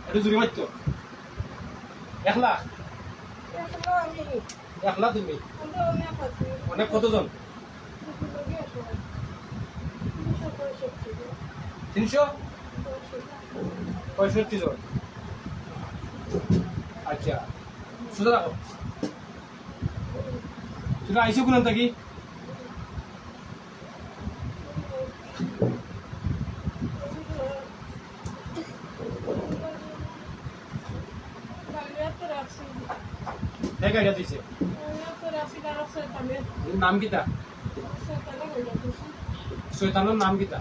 একটু জুড়ে মারতো 1 লাখ 1 লাখ তুমি অনেক কতজন 365 জন আচ্ছা সুদা রাখো সুদা আইসো কোন থাকি এক গাড়ি দিছে নাম কিতা শয়তানের নাম কিতা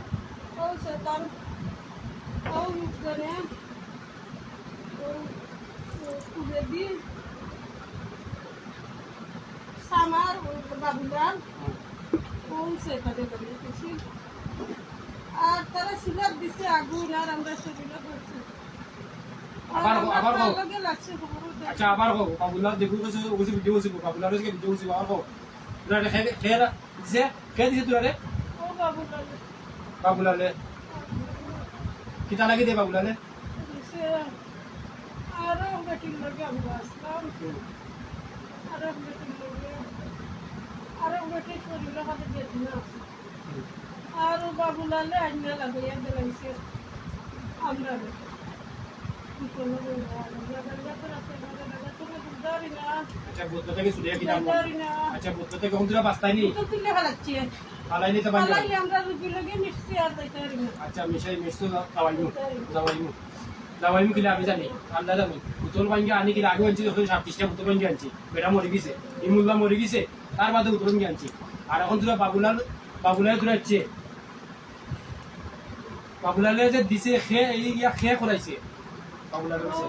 সামার বাবুলাল কোন সে কাটে করেছি আর তারা সিলাপ দিছে আগুন আর আমরা সেগুলো করছি আবার লগে লাগছে আচ্ছা আবার কো বাবুলাল দেখু কইছে ওসি ভিডিও হইছে বাবুলালের কি ভিডিও হইছে আবার কো তোরা খেরা দিছে কে দিছে তোরা রে ও বাবুলাল বাবুলালে কিতা লাগি দে বাবুলালে দিছে আর বেটির লগে আমরা আসলাম আর বেটির লগে আর বেটির শরীরে হাতে যেতে না আর বাবুলালে আইনা লাগাইয়া দিলাইছে আমরা আচ্ছা বুদ্ধ থেকে সুরিয়া কি নাম আচ্ছা বুদ্ধ থেকে কোন তোরা বাস্তাই নি তো তুলে হালাচ্ছি হালাইনি তো বাঙ্গা হালাইলে আমরা রুগী লগে মিশছি আর যাইতে পারি না আচ্ছা মিশাই মিশতো যাওয়াইমু কিলা আমি জানি আল্লাহ জানি উত্তর বাঙ্গা আনি কিলা আগে আনছি যখন 26টা উত্তর বাঙ্গা আনছি বেটা মরে গেছে ইমুল্লাহ মরে গেছে তার বাদে উত্তর বাঙ্গা আনছি আর এখন তোরা বাবুলাল তোরা হচ্ছে বাবুলালে যে দিছে খে এই ইয়া খে করাইছে বাবুলাল হচ্ছে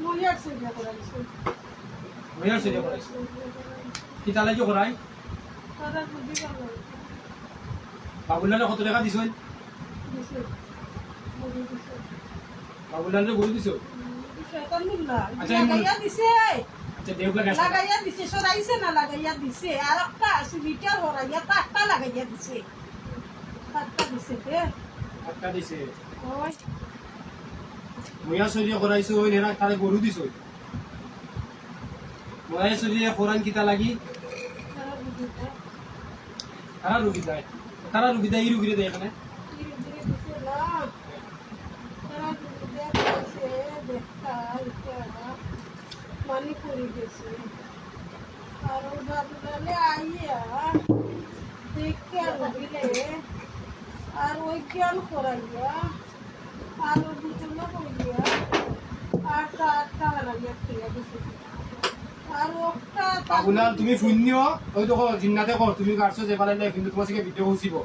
মরিয়ার সেটা করাইছে মরিয়ার সেটা করাইছে কি তালাই যে করাই তারা বুদ্ধি ভালো বাবুলালে কত টাকা দিছ দিছে বাবুলালে বলে দিছ শয়তান মুল্লা আচ্ছা, লাগাইয়া দিছে আচ্ছা দেউলা গাছ লাগাইয়া দিছে সরাইছে না লাগাইয়া দিছে আর একটা সুবিটা হরাইয়া পাঁচটা লাগাইয়া দিছে পাঁচটা দিছে তে একটা দিছে ওই ময়া সরিয়ে করাইছো ওই নেরা তারে গরু দিছ ময়া সরিয়ে কোরআন কিতা লাগি তারা বুঝিতে তারা রুগী দেয় এই রুগীরে দেয় এখানে ধীরে ধীরে দিছে না তারা বুঝিতে দেখতা এটা মানি করে গেছে আর ওর বাবুলালে আইয়া দেখতে আর রুগীরে আর ওই জ্ঞান করাইয়া আর ওর ভিতরে করিয়া আটটা লাগিয়া খেয়ে দিছে আর ওটা বাবুলাল তুমি শূন্য ওই তো জিন্নাতে কর তুমি কাটছো যে পারে কিন্তু তোমার থেকে ভিডিও হইছিব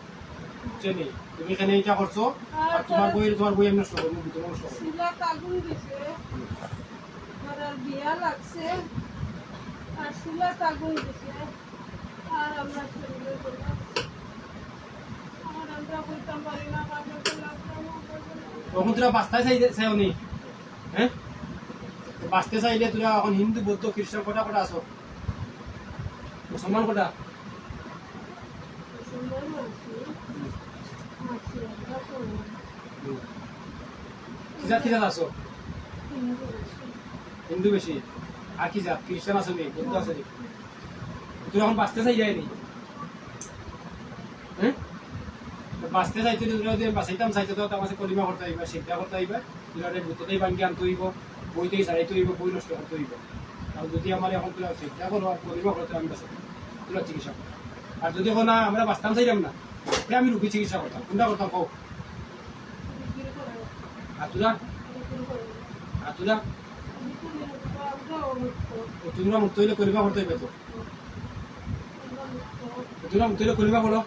বুঝছেনি তুমি এখানে এটা করছো আর তোমার বই আমি নষ্ট করবো ভিডিও নষ্ট করবো শিলা আগুন দিছে আর বিয়া লাগছে আর শিলা আগুন দিছে আর আমরা শরীরে করলাম আর আমরা বলতাম পারি না কাজে করলাম তখন তোরা বাঁচতে চাইও নি হ্যাঁ বাঁচতে চাইলে তোরা এখন হিন্দু বৌদ্ধ খ্রিস্টান কটা কটা আছো মুসলমান কটা সুন্দর মানছি মাছি আমরা করলাম কি জাত আছো হিন্দু বেশি আর কি জাত খ্রিস্টান আছো নি বৌদ্ধ আছো নি তোরা এখন বাঁচতে চাই যায়নি হ্যাঁ বাঁচতে চাইতে তোরা যদি বাঁচাইতাম চাইতে তো আমার কলিমা করতে হইবা শিক্ষা করতে হইবা তোরা ভূততেই বাঙ্গি আনতে হইব বইতেই সারাইতে হইব বই নষ্ট করতে হইব আর যদি আমার এখন তোরা শিক্ষা করো আর কলিমা করতে আমি বাঁচাই তোরা চিকিৎসা করো আর যদি এখন আমরা বাঁচতাম চাইলাম না আমি রুগী চিকিৎসা করতাম কোনটা করতাম কও হাতুরা তোমরা মুক্ত হইলে কলিমা করতে হইবে তো তোমরা মুক্ত হইলে কলিমা করো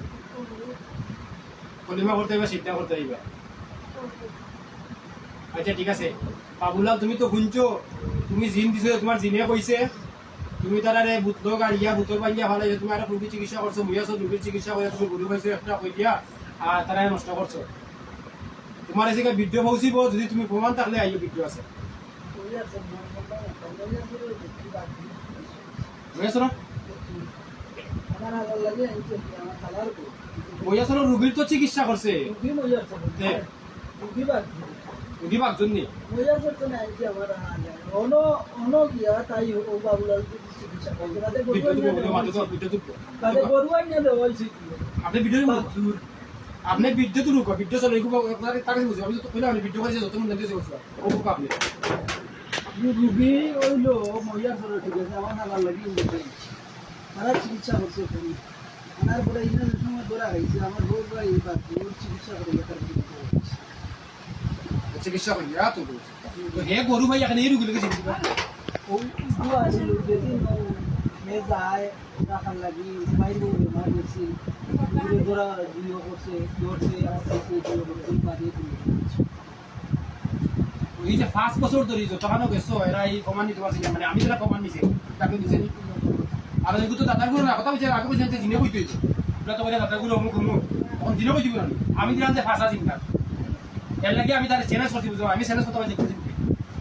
কলিমা করতে হইবা শিক্ষা করতে হইবা আচ্ছা ঠিক আছে বাবুলাল তুমি তো শুনছো তুমি জিন দিছো তোমার জিনে কইছে তুমি তারারে বুতলোক আর ইয়া বুতর বাঙ্গিয়া ভালো তুমি একটা রুগী চিকিৎসা করছো মুইয়াছো রুগীর চিকিৎসা করে তুমি গরু পাইছো একটা কই দিয়া আর তারা নষ্ট করছো তোমার এসে ভিডিও পৌঁছিব যদি তুমি প্রমাণ থাকলে আইও ভিডিও আছে বইয়াছর আমার আলার লাগে আইছে আমার খালার কো বইয়াছর রুগীর তো চিকিৎসা করছে রুগী মজার তে রুগী বাদ রুগী বাগজন নি মজার করতে না আইছে আমার অন গিয়া তাই ও বাবুলাল চিকিৎসা করতে তাদের গরুয়াই নিয়ে দেওয়া হয়েছে আপনি ভিডিও আপনি ভিডিও তো রুকো ভিডিও চলে তাকে বুঝি আমি তো কইলাম আপনি ভিডিও করে যত মন দিতে বলছো ও বুক আপনি রুগী হইলো মজার করে ঠিক আছে আমার আলার লাগে তারা চিকিৎসা করছে করি আনার পরে ইনার সময় ধরা হয়েছে আমার বউ ভাই বাদ চিকিৎসা করে তার চিকিৎসা করি তো তো হে গরু ভাই এখানে এই রুগীকে চিকিৎসা ও দুয়া ছিল যেদিন মে যায় রাখার লাগি বাইরে বেমার গেছি ধরা দিও করছে দৌড়ছে আর পাঠিয়ে দিল এই যে 5 বছর ধরে যতখানো গেছো এরা এই কমান নিতে পারছি না মানে আমি যেটা কমান নিছি তাকে দিছে নি আর এগুলো তো দাদার গুলো না কথা বলছে আগে বলছে জিনে কইতে হইতো ওটা তো বলে দাদার গুলো অমুক অমুক তখন জিনে কইতে না আমি দিলাম যে ফাঁসা চিন্তা এর লাগে আমি তার চ্যালেঞ্জ করছি বুঝো আমি চ্যালেঞ্জ করতে পারছি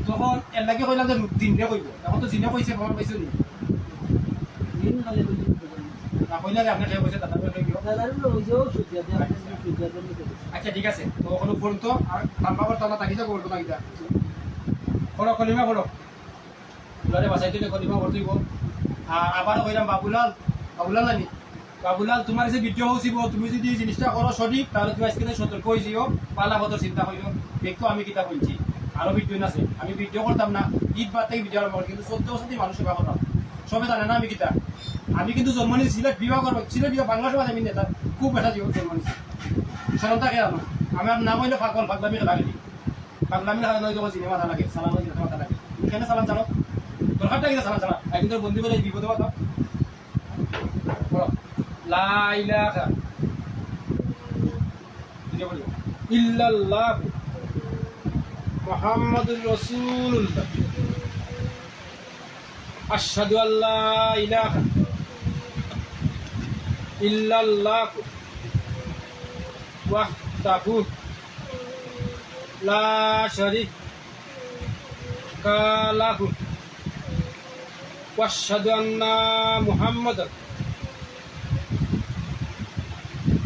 তখন এর লাগে কইলাম যে জিনে কইব এখন তো জিনে কইছে কমান পাইছো নি দিন কালে না কইলা যে আপনি খেয়ে বসে দাদার গুলো কইও দাদার লোজও সুবিধা দেয় আপনি সুবিধা দেন আচ্ছা ঠিক আছে তো ওখানে পর্যন্ত আর তাম্বা তালা তাকি যাবো বলতো নাকি করো কলিমা করো দুলারে বাসাইতে কলিমা করতেইব আর আবার কইলাম বাবুলাল বাবুলাল জানি বাবুলাল তোমার যে ভিডিও হচ্ছিব তুমি যদি এই জিনিসটা করো সঠিক তাহলে তুমি আজকে সতর্ক হয়ে যাও পালা বদর চিন্তা করিও দেখতো আমি কিতা বলছি আরো ভিডিও আছে আমি ভিডিও করতাম না ঈদ বাদ থেকে ভিডিও আরম্ভ করি কিন্তু 14 বছর মানুষ সেবা করতাম সবে জানে না আমি কিতা আমি কিন্তু জন্ম নিয়েছি সিলেট বিবাহ করবো সিলেট বিবাহ বাংলা সমাজ আমি নেতা খুব বেটা জীবন জন্ম নিয়েছি সরম থাকে জানো আমার নাম হইলে পাগল পাগলামি খেলা গেলি পাগলামি খেলা নয় যখন সিনেমা লাগে সালাম মাথা লাগে কেন সালাম চালো দরকারটা কিন্তু সালাম চালা একদিন তোর বন্ধু বলে বিপদে কথা লা ইলাহা ইল্লাল্লাহ মুহাম্মাদুর রাসূলুল্লাহ আশহাদু আল্লা ইলাহা ইল্লাল্লাহ ওয়াহদাহু লা শারীকা লাহু ওয়া আশহাদু আন্না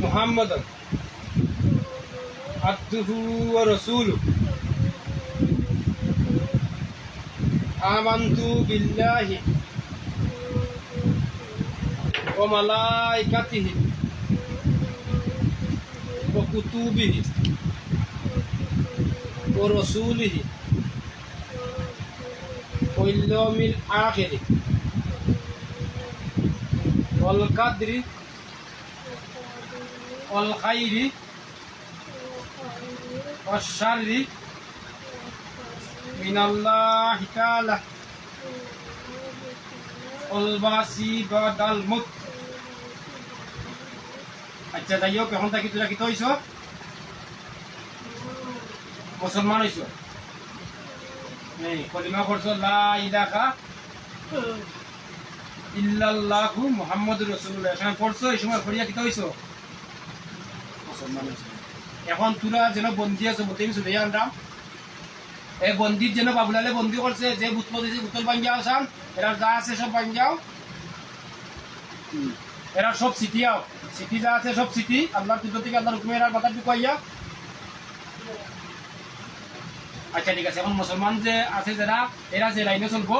মুহাম্মাদান আবদুহু ওয়া রাসূলুহু আমানতু বিল্লাহি ওয়া মালাইকাতিহি ওয়া কুতুবিহি ওয়া রাসূলিহি ওয়াল ইয়াউমিল আখির ওয়াল কদরি ওয়াল খাইরি ওয়াশ শাররি মিনাল্লাহি তাআলা ওয়াল বাসি বাদাল মুত আচ্ছা যাইও এখন থাকি তোরা কি হইছ মুসলমান হইছ এই কলিমা পড়ছ লা ইলাহা ইল্লাল্লাহু মুহাম্মাদুর রাসূলুল্লাহ এখন পড়ছ এই সময় পড়িয়া কি হইছ মুসলমান হইছ এখন তোরা যেন বন্দী আছো বতে আমি চলে আনলাম এই বন্দির যেন বাবুলালে বন্দি করছে যে বুতল দিয়েছে বুতল বান যাও সান এরা যা আছে সব বান যাও এরা সব সিটিয়াও সিটি যা আছে সব সিটি আল্লাহর কুদরত থেকে আল্লাহর হুকুমে এরা কথা ঢুকাইয়া আচ্ছা ঠিক আছে এখন মুসলমান যে আছে যারা এরা যে লাইনে চলবো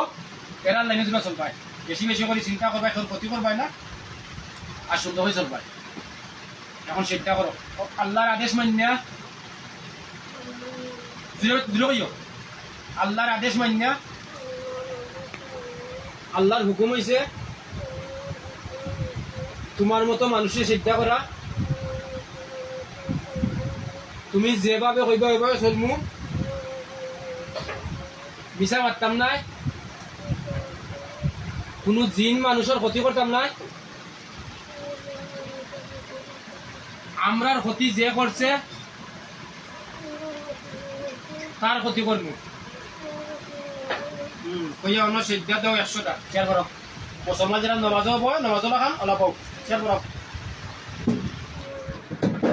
এরা লাইনে তোরা চলবাই বেশি বেশি করে চিন্তা করবাই এখন ক্ষতি করবাই না আর শুদ্ধ হয়ে চলবাই এখন চিন্তা করো আল্লাহর আদেশ মান্যা দূরে আল্লাহর আদেশ মান্যা আল্লাহর হুকুম হয়েছে তোমার মতো মানুষের চিন্তা করা তুমি যেভাবে কইবা ওইভাবে চলমু বিচার মারতাম নাই কোনো জিন মানুষের ক্ষতি করতাম নাই আমরার ক্ষতি যে করছে তার ক্ষতি করবো কইয়া অন্য সিদ্ধা দেও 100টা শেয়ার করো মুসলমান যারা নমাজও বয় নমাজও লাগান অলপ হোক শেয়ার করো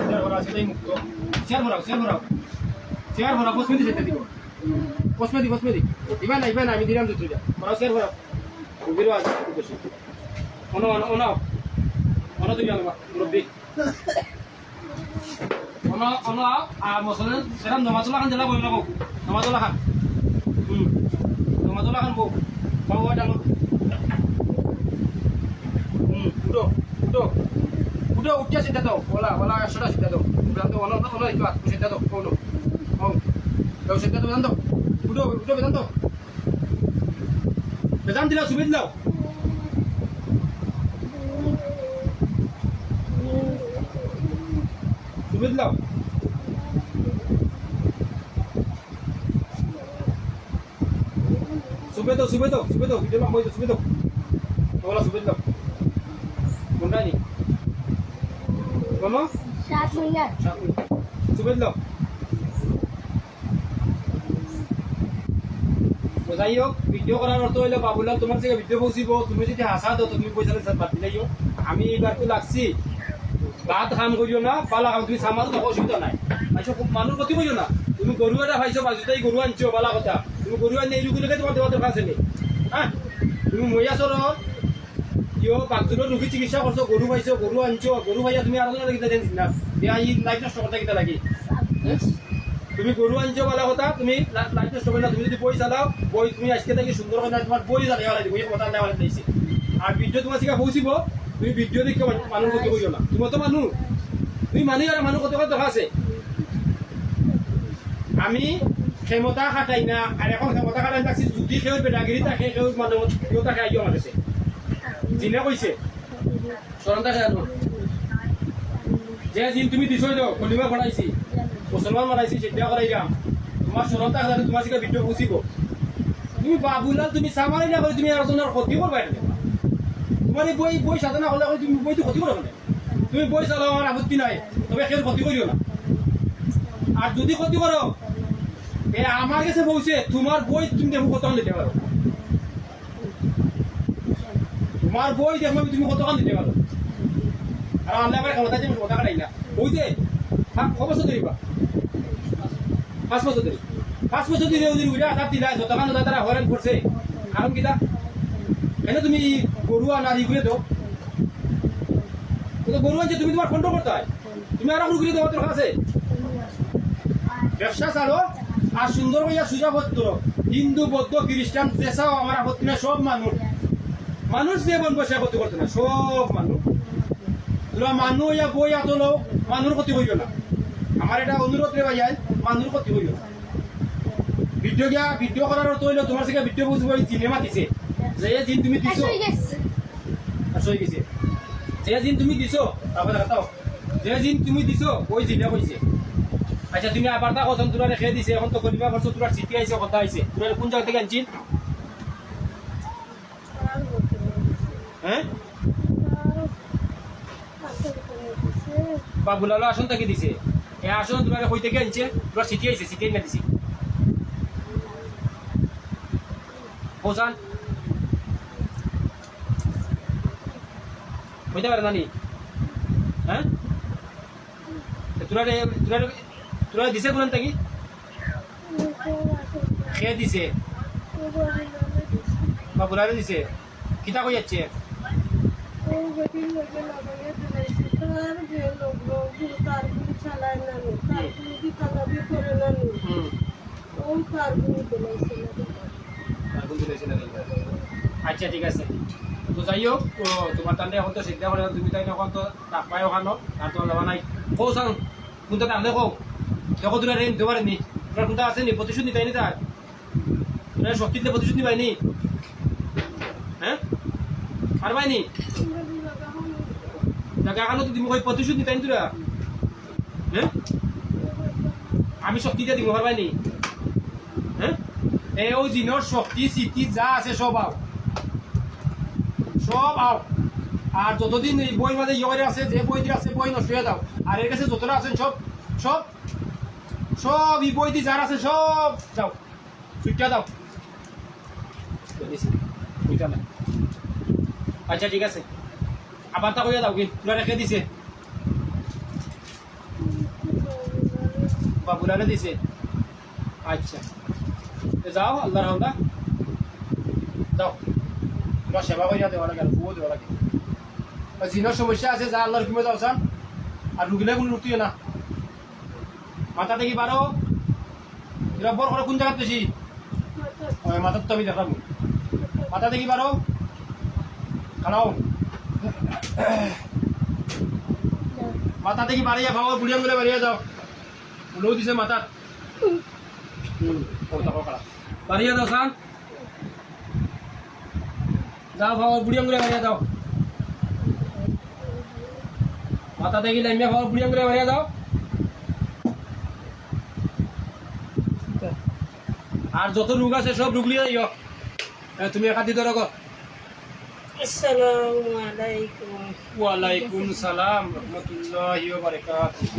শেয়ার করা সেটাই মুক্ত শেয়ার করাও শেয়ার করাও শেয়ার করাও কসমেদি সেটা দিব কসমেদি দিবা না আমি দিলাম দুটো করাও শেয়ার করাও রুগীরও আছে খুব বেশি অন তুমি আনবা মুরব্বী অন আর মশলা সেরকম নমাজলা খান জেলা বই লাগো নমাজলা খান নমাজলা খান বউ বাবু ডালো উঠো উঠো উঠো উঠিয়া চিন্তা দাও ওলা একশোটা চিন্তা দাও অন একটু চিন্তা দাও কোনো চিন্তা দাও বেদান্ত উঠো উঠো বেদান্ত বেদান্ত দিলাও সুবিধ দাও সুবিধ দাও subedo video mak mo ito subedo wala subedo bunda ni kono 7 minute subedo যাই হোক ভিডিও করার অর্থ হইলে বাবুলাল তোমার থেকে ভিডিও পৌঁছিব তুমি যদি হাসা দাও তুমি পয়সা স্যার বাদ দিলাইও আমি এবার তো লাগছি ভাত কাম করিও না পালা কাম তুমি সামাল তো অসুবিধা নাই আচ্ছা মানুষ গতি করিও না তুমি গরু এটা পাইছো বাজুতাই গরু আনছো বালা কথা তুমি গরু আনি এই লোকে তোমার দেওয়া দরকার আছে নি হ্যাঁ তুমি মহিয়াচর ইয় বাগজুর রোগী চিকিৎসা করছো গরু পাইছো গরু আনছো গরু ভাইয়া তুমি আরো লাগি দেন না এই লাইফ নষ্ট করতে কিটা লাগি তুমি গরু আনছো বালা কথা তুমি লাইফ নষ্ট করে না তুমি যদি বই চালাও বই তুমি আজকে থেকে সুন্দর করে তোমার বই চালিয়ে লাগবে বই কথা নেওয়া দিয়েছি আর ভিডিও তোমার শিখা পৌঁছিব তুমি ভিডিও দেখে মানুষ ক্ষতি করিও না তুমি তো মানুষ তুমি মানুষ আর মানুষ কত কথা আছে আমি ক্ষমতা খাটাই না আর এখন ক্ষমতা খাটাই থাকছি যদি সেউর বেটাগিরি থাকে সেউর মানুষ কেউ তাকে আইও আমার কাছে জিনে কইছে সরন্তা জানো যে জিন তুমি দিছই দাও কলিমা ফড়াইছি মুসলমান মারাইছি সেটা করাইলাম তোমার সরন্তা খাটাই তোমার শিখা ভিডিও পৌঁছিব তুমি বাবুলাল তুমি সামারাই না করে তুমি আর জনের ক্ষতি করবা এটা তোমার এই বই সাধনা হলে তুমি বইতে ক্ষতি করো না তুমি বই চালাও আমার আপত্তি নাই তবে কেউ ক্ষতি করিও না আর যদি ক্ষতি করো এ আমার কাছে বলছে তোমার বই তুমি দেখো কতক্ষণ দিতে পারো তোমার বই দেখো তুমি কতক্ষণ দিতে পারো আর আল্লাহ আমার ক্ষমতা যে কথা কাটাই না ওই যে 5 বছর ধরিবা 5 বছর ধরি 5 বছর ধরে ওদের উড়ে আসার দিলা যতক্ষণ তারা হরেন করছে কারণ কিটা এনে তুমি গরু আনা ঘুরে দাও গরু আনছে তুমি তোমার কন্ট্রোল করতে হয় তুমি আর ঘুরে দেওয়া তোর কাছে ব্যবসা চালো আর সুন্দর হইয়া সুজা ভদ্র হিন্দু বৌদ্ধ খ্রিস্টান পেশাও আমার আপত্তি না সব মানুষ যে বন বসে ক্ষতি করতে না সব মানুষ মানুষ হইয়া বই এত লোক মানুষ ক্ষতি হইল না আমার এটা অনুরোধ রে ভাইয়াই মানুষ ক্ষতি হইল না ভিডিও করার অর্থ হইলো তোমার থেকে ভিডিও বুঝবো সিনেমা দিছে যে জিন তুমি দিছো হয়ে গেছে যে জিন তুমি দিছো তারপরে দেখাও যে জিন তুমি দিছো ওই জিনে কইছে আচ্ছা তুমি আবার তা কথা তোরা রেখে দিছে এখন তো কলিমা করছো তোরা চিঠি আইছে কথা আইছে তোরা কোন জায়গা থেকে আনছিস হ্যাঁ বাবুলাল আসন থেকে দিছে এই আসন তোরা কই থেকে আনছে তোরা চিঠি আইছে চিঠি না দিছি হোসান হইতে পারে নানি হ্যাঁ তোরা দিছে কোন থাকি খেয়ে দিছে বা বুলারে দিছে কিতা কই যাচ্ছে আচ্ছা ঠিক আছে তো যাই হোক তোমার টানে এখন তো চিন্তা করে তুমি তাই এখন তো টাক পাই ওখানো আর তোমার যাওয়া নাই কৌ চাও কোনটা টানলে কৌ দেখো তোরা রেন দিতে পারেনি তোর কোনটা আছে নি প্রতিশোধ নিতে নি তার তোরা শক্তিতে প্রতিশোধ নিবাইনি হ্যাঁ আর পাইনি জায়গা এখানে তো তুমি কই প্রতিশোধ নিতে নি তোরা হ্যাঁ আমি শক্তিতে দিব পারবাইনি হ্যাঁ এই ও জিনোর শক্তি স্মৃতি যা আছে সব আও আর যতদিন এই বই মাঝে ইয়ে আছে যে বই দিয়ে আছে বই নষ্ট হয়ে দাও আর এর কাছে যতটা আছেন সব এই বই দিয়ে যার আছে সব যাও ছুটিয়া দাও আচ্ছা ঠিক আছে আবার তা কইয়া দাও কি তোরা রেখে দিছে বাবুলারে দিছে আচ্ছা যাও আল্লাহর হামদা যাও তোরা সেবা করিয়া দেওয়া লাগে আর বুয়ো দেওয়া লাগে আর জিনের সমস্যা আছে যা আল্লাহর হুকুমে যাও চান আর রুগীলে কোনো রুটিও না মাথা দেখি পারো এরা বড় করে কোন জায়গাত বেশি মাথার তো আমি দেখাবো মাথা দেখি পারো খাড়াও মাথা দেখি বাড়িয়া ভাবো বুড়িয়াম করে বাড়িয়া যাও বলেও দিছে মাথা বাড়িয়া যাও সান যাও ভাবো বুড়িয়াম করে বাড়িয়া যাও মাথা দেখি লাইমিয়া ভাবো বুড়িয়াম করে বাড়িয়া যাও আর যত রোগ আছে সব রোগ লিয়ে যাইও তুমি একা দিতে রাখো আসসালামু আলাইকুম ওয়ালাইকুম সালাম রহমতুল্লাহি ওয়া বারাকাতুহু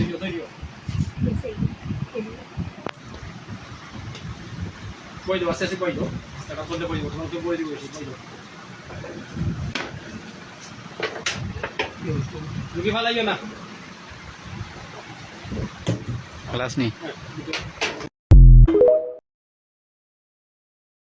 কই দাও আস্তে আস্তে কই দাও এটা বলতে বই দাও তোমাকে বই দিব কই দাও রুগী ফালাইও না ক্লাস নেই